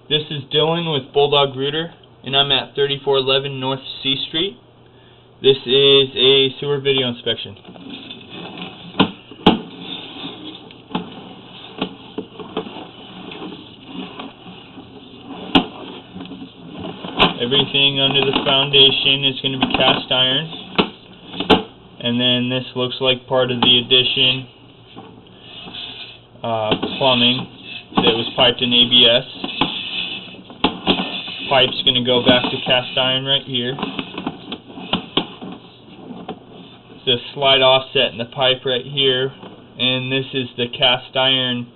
This is Dylan with Bulldog Rooter, and I'm at 3411 North C Street. This is a sewer video inspection. Everything under the foundation is going to be cast iron, and then this looks like part of the addition plumbing that was piped in ABS. Pipe's going to go back to cast iron right here. The slide offset in the pipe right here, and this is the cast iron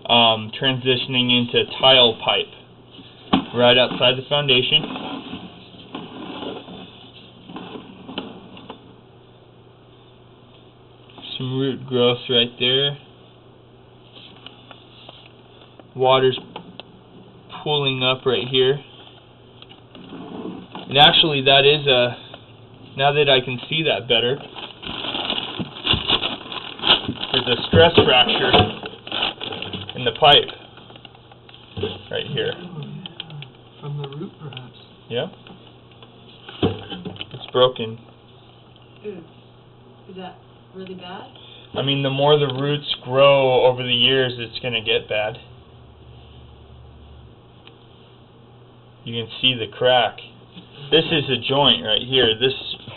transitioning into tile pipe right outside the foundation. Some root growth right there. Water's pooling up right here. And actually that is now that I can see that better, there's a stress fracture in the pipe right here. From the root, perhaps? Yeah. It's broken. Ooh. Is that really bad? I mean, the more the roots grow over the years, it's going to get bad. You can see the crack. This is a joint right here. This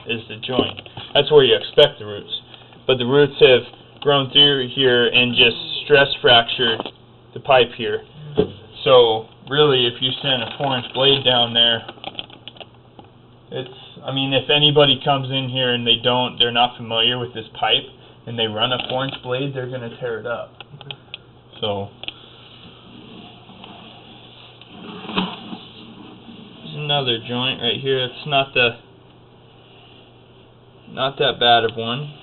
is the joint. That's where you expect the roots. But the roots have grown through here and just stress fractured the pipe here. So really, if you send a 4-inch blade down there, I mean, if anybody comes in here and they're not familiar with this pipe and they run a 4-inch blade, they're going to tear it up. So another joint right here. It's not that bad of one.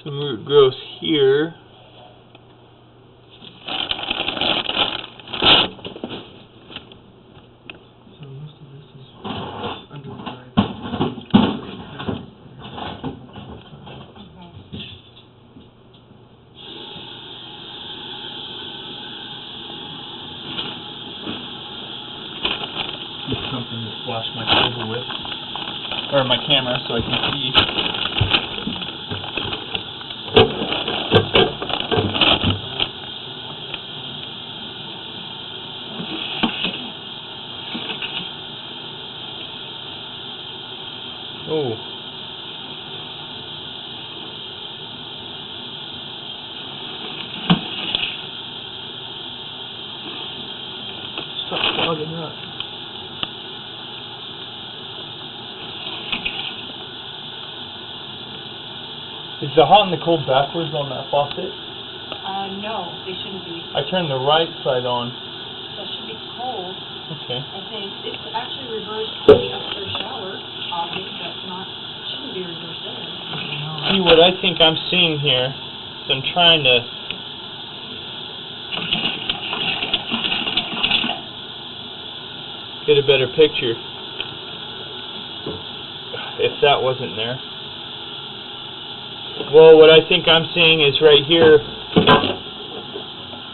Some root growth here. So most of this is under the pipe. Something to flash my table with, or my camera, so I can see. Oh. Stop clogging up. Is the hot and the cold backwards on that faucet? No, they shouldn't be. I turned the right side on. That should be cold. Okay. I think it's actually reversed for the upstairs shower, obviously, but it shouldn't be reversed there. See what I think I'm seeing here. So I'm trying to get a better picture. If that wasn't there. Well, what I think I'm seeing is right here.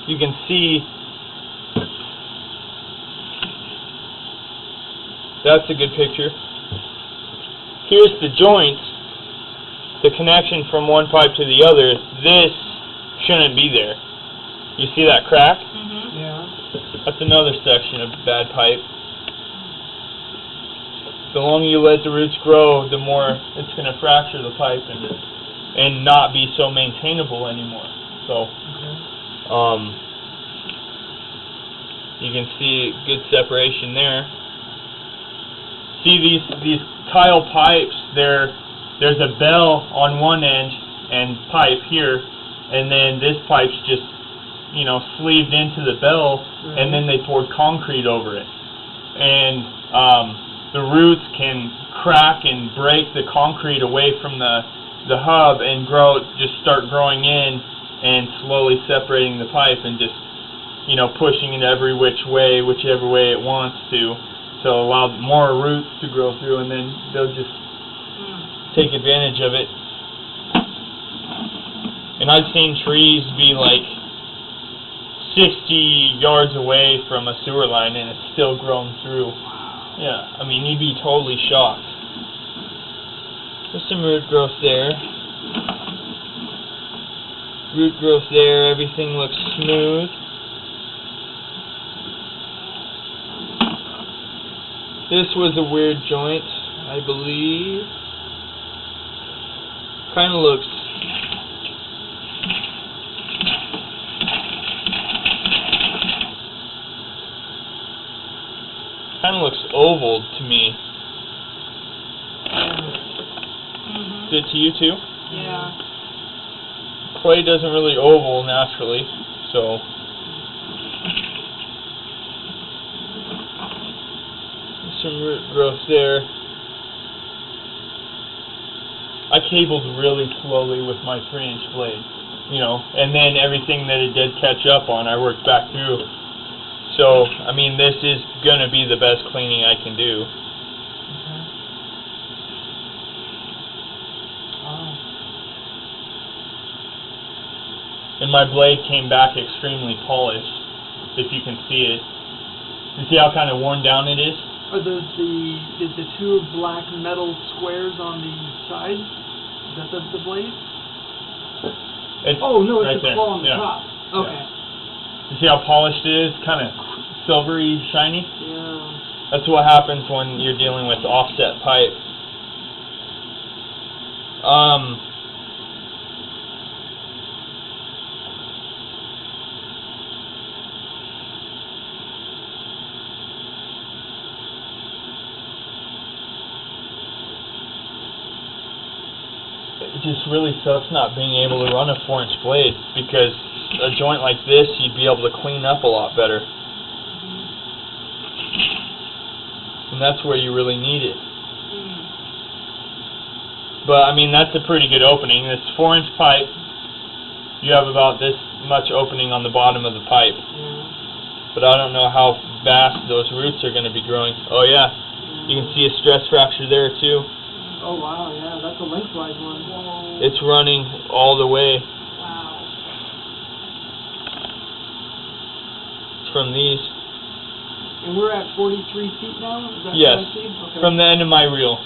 You can see that's a good picture. Here's the joint, the connection from one pipe to the other. This shouldn't be there. You see that crack? Mm-hmm. Yeah. That's another section of bad pipe. The longer you let the roots grow, the more it's going to fracture the pipe and not be so maintainable anymore. So, you can see good separation there. See these tile pipes, there's a bell on one end and pipe here, and then this pipe's just, sleeved into the bell, and then they poured concrete over it. And the roots can crack and break the concrete away from the hub and start growing in and slowly separating the pipe and just, pushing it every whichever way it wants to allow more roots to grow through, and then they'll just take advantage of it. And I've seen trees be like 60 yards away from a sewer line and it's still grown through. Yeah, I mean, you'd be totally shocked. There's some root growth there. Root growth there, everything looks smooth. This was a weird joint, I believe. Kind of looks oval to me. Mm-hmm. Good to you too? Yeah. Clay doesn't really oval naturally, so there's some root growth there. I cabled really slowly with my 3-inch blade, you know, and then everything that it did catch up on, I worked back through. So, I mean, this is going to be the best cleaning I can do. Okay. Wow. And my blade came back extremely polished, if you can see it. You see how kind of worn down it is? Are the two black metal squares on the side? Is that the blade? It's Oh no, it's right the there. claw on the Yeah. top. Okay. You see how polished it is? Kind of silvery, shiny? Yeah. That's what happens when you're dealing with offset pipe. It just really sucks not being able to run a 4-inch blade, because a joint like this you'd be able to clean up a lot better. And that's where you really need it. But I mean, that's a pretty good opening. This 4-inch pipe, you have about this much opening on the bottom of the pipe. Yeah. But I don't know how vast those roots are going to be growing. Oh yeah, you can see a stress fracture there too. Oh wow, yeah, that's a lengthwise one. Whoa. It's running all the way. Wow. From these. And we're at 43 feet now? Is that Yes, what I see? Okay. from the end of my reel.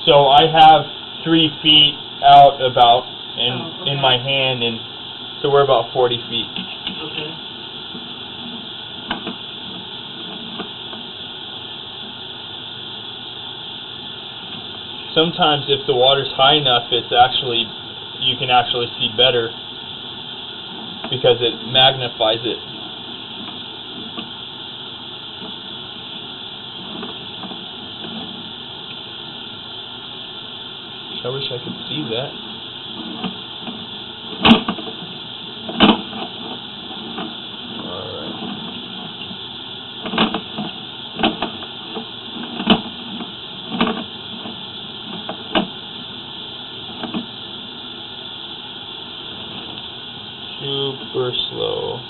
So I have 3 feet out about in my hand, and so we're about 40 feet. Okay. Sometimes if the water's high enough, you can actually see better because it magnifies it. I wish I could see that. Alright. Super slow.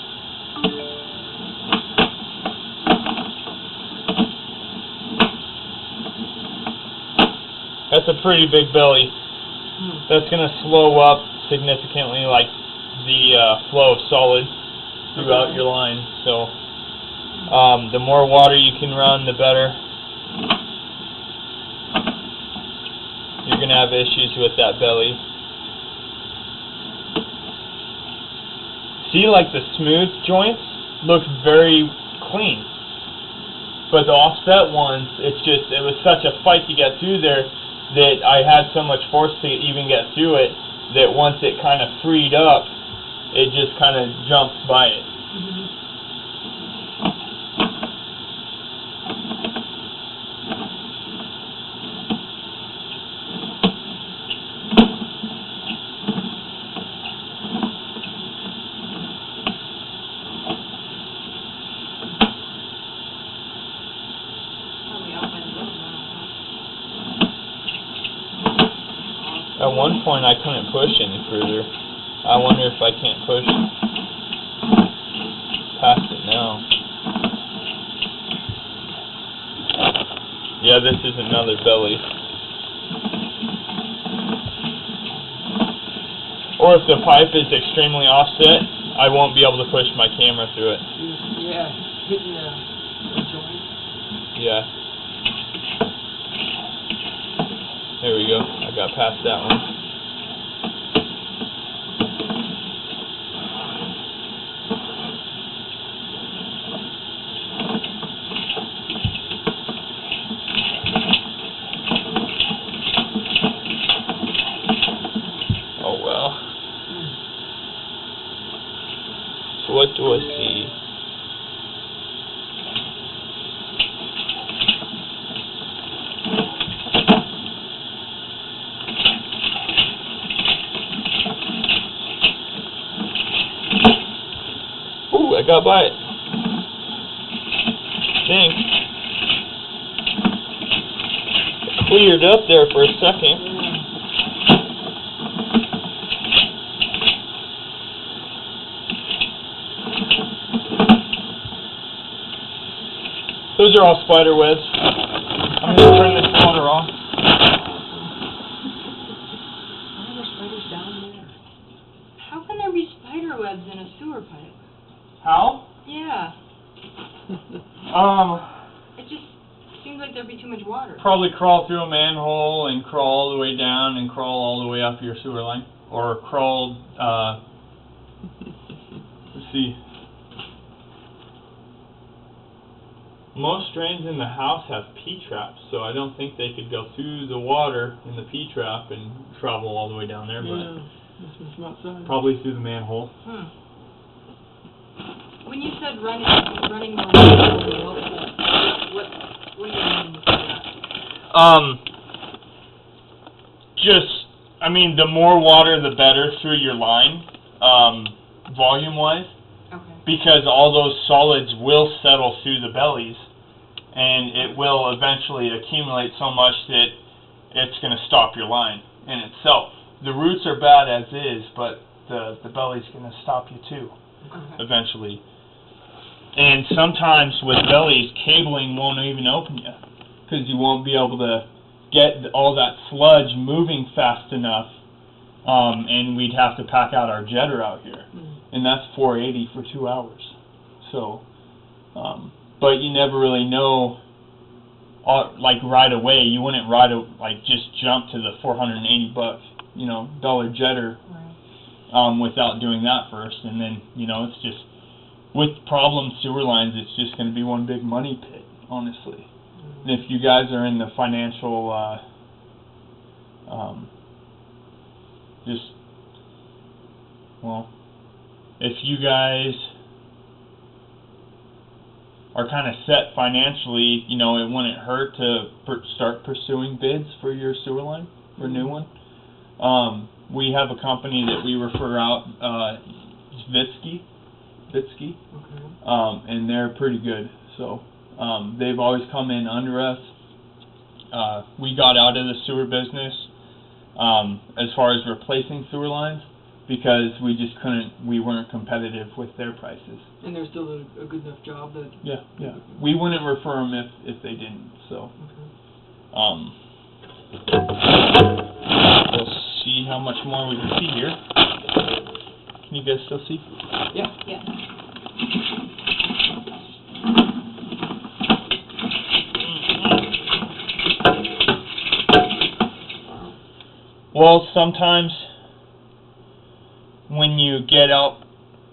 That's a pretty big belly. That's going to slow up significantly, like the flow of solid throughout your line. So the more water you can run, the better. You're going to have issues with that belly. See, like the smooth joints look very clean, but the offset ones, it was such a fight to get through there that I had so much force to even get through it that once it kind of freed up, it just kind of jumps by it. At one point I couldn't push any further. I wonder if I can't push past it now. Yeah, this is another belly. Or if the pipe is extremely offset, I won't be able to push my camera through it. Yeah, hitting the joint. Yeah. There we go. I got past that one. Oh well. So what do I see? Ooh, I got by it. Think. Cleared up there for a second. Those are all spider webs. I'm going to turn this water off. Why are there spiders down there? How can there be spider webs in a sewer pipe? How? Yeah. It just seems like there'd be too much water. Probably crawl through a manhole and crawl all the way down and crawl all the way up your sewer line. Or crawl, let's see. Most drains in the house have P-traps, so I don't think they could go through the water in the P-trap and travel all the way down there, but This one's from outside. probably through the manhole. When you said running more water will be helpful, what do you mean by that? I mean, the more water the better through your line, volume-wise. Okay. Because all those solids will settle through the bellies, and it will eventually accumulate so much that it's going to stop your line in itself. The roots are bad as is, but the belly's going to stop you too, eventually. And sometimes with bellies, cabling won't even open you, because you won't be able to get all that sludge moving fast enough, and we'd have to pack out our jetter out here. And that's 480 for 2 hours. So, but you never really know, like right away. You wouldn't just jump to the $480, dollar jetter, without doing that first. And then, it's just with problem sewer lines, it's just going to be one big money pit, honestly. And if you guys are in the financial, if you guys are kind of set financially, it wouldn't hurt to start pursuing bids for your sewer line, or new one. We have a company that we refer out, Vitsky, and they're pretty good. So they've always come in under us. We got out of the sewer business as far as replacing sewer lines, because we weren't competitive with their prices. And they're still a good enough job that... Yeah. We wouldn't refer them if they didn't, so. We'll see how much more we can see here. Can you guys still see? Yeah. Yeah. Well, sometimes when you get out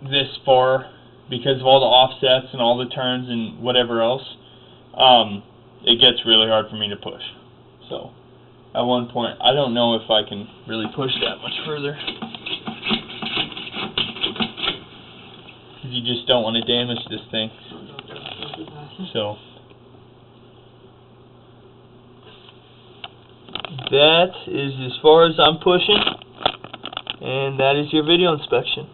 this far, because of all the offsets and all the turns and whatever else, it gets really hard for me to push. So, at one point, I don't know if I can really push that much further, because you just don't want to damage this thing. So, that is as far as I'm pushing, and that is your video inspection.